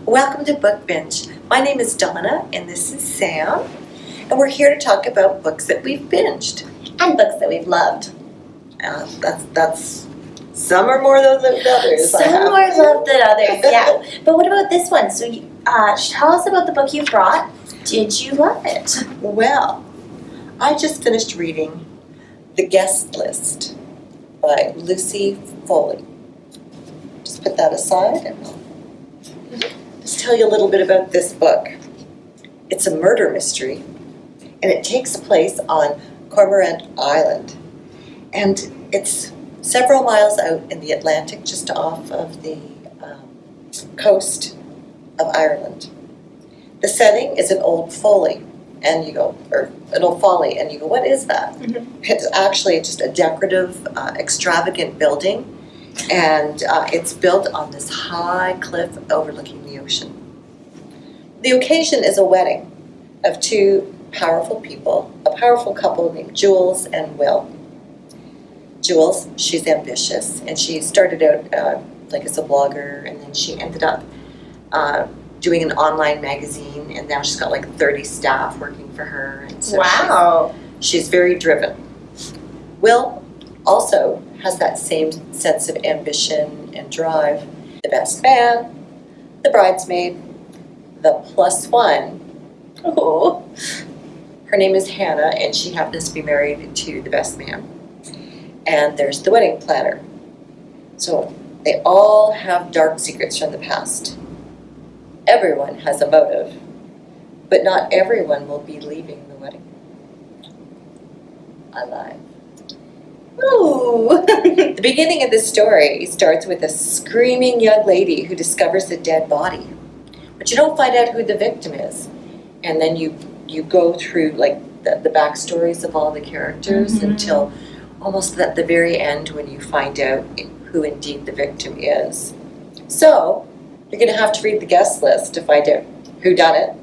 Welcome to Book Binge. My name is Donna and this is Sam, and we're here to talk about books that we've binged. And books that we've loved. That's some are more than others. Some more loved than others, yeah. But what about this one? So tell us about the book you brought. Did you love it? Well, I just finished reading The Guest List by Lucy Foley. Just put that aside and I'll just tell you a little bit about this book. It's a murder mystery, and it takes place on Cormorant Island. And it's several miles out in the Atlantic, just off of the coast of Ireland. The setting is an old folly, and you go, or an old folly, and you go, what is that? Mm-hmm. It's actually just a decorative, extravagant building, and it's built on this high cliff overlooking the ocean. The occasion is a wedding of two powerful people, a powerful couple named Jules and Will. Jules, she's ambitious, and she started out like as a blogger, and then she ended up doing an online magazine, and now she's got like 30 staff working for her. And so wow. She's very driven. Will also has that same sense of ambition and drive. The best man, the bridesmaid, the plus one. Oh. Her name is Hannah, and she happens to be married to the best man. And there's the wedding planner. So they all have dark secrets from the past. Everyone has a motive, but not everyone will be leaving the wedding alive. Ooh. The beginning of the story starts with a screaming young lady who discovers a dead body. But you don't find out who the victim is. And then you go through like the backstories of all the characters until almost at the very end when you find out who indeed the victim is. So you're going to have to read the guest list to find out who done it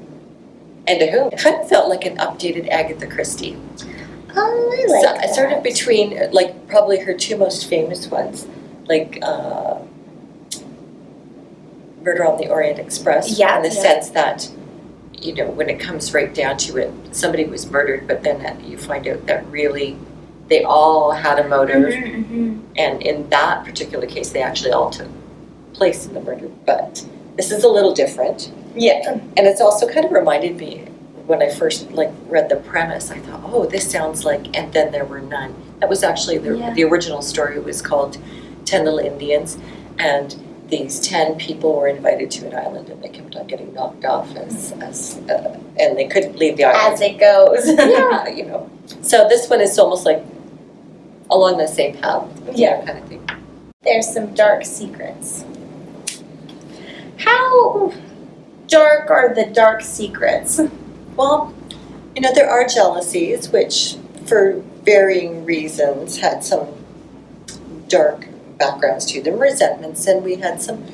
and to whom. It kind of felt like an updated Agatha Christie. Oh, I like that. Sort of between, like, probably her two most famous ones, like Murder on the Orient Express, in the sense that, you know, when it comes right down to it, somebody was murdered, but then you find out that really they all had a motive, and in that particular case, they actually all took place in the murder. But this is a little different. Yeah. And it's also kind of reminded me, when I first read the premise, I thought, oh, this sounds like And Then There Were None. That was actually the original story. Was called 10 Little Indians, and these 10 people were invited to an island, and they kept on getting knocked off and they couldn't leave the island. As it goes. Yeah, you know. So this one is almost like along the same path, kind of thing. There's some dark secrets. How dark are the dark secrets? Well, you know, there are jealousies, which for varying reasons had some dark backgrounds to them, resentments, and we had some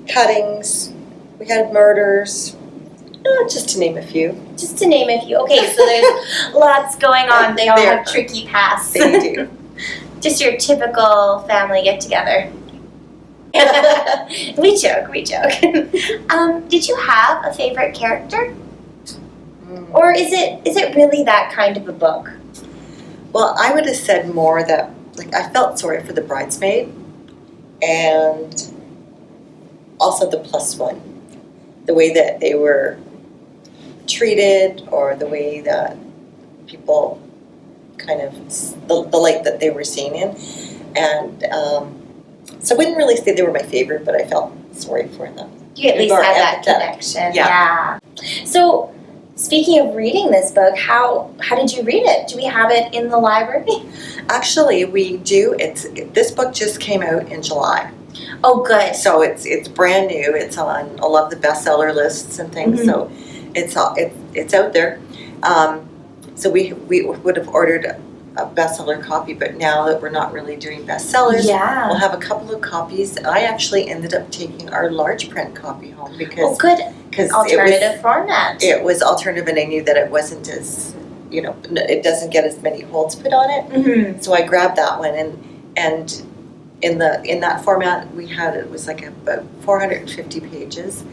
cuttings, we had murders, just to name a few. Just to name a few. Okay, so there's lots going on. They all have tricky pasts. They do. Just your typical family get-together. We joke. Did you have a favorite character? Or is it really that kind of a book? Well, I would have said more that, like, I felt sorry for the bridesmaid and also the plus one. The way that they were treated, or the way that people kind of, the light that they were seen in. And so I wouldn't really say they were my favorite, but I felt sorry for them. You at least had that connection. Yeah. So, speaking of reading this book, how did you read it? Do we have it in the library? Actually, we do. This book just came out in July. Oh, good. So it's brand new. It's on a lot of the bestseller lists and things. So it's out there. So we would have ordered a bestseller copy, but now that we're not really doing bestsellers, we'll have a couple of copies. I actually ended up taking our large print copy home because alternative format. It was alternative, and I knew that it wasn't as, you know, it doesn't get as many holds put on it. So I grabbed that one, and in that format we had, it was like about 450 pages.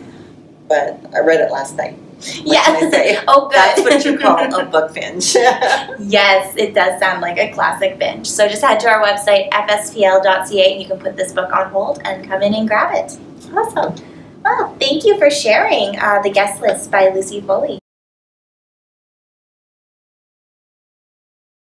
but I read it last night. Yeah. What can I say? Oh, good. That's what you call a book binge. Yes, it does sound like a classic binge. So just head to our website, fspl.ca, and you can put this book on hold and come in and grab it. Awesome. Well, thank you for sharing The Guest List by Lucy Foley.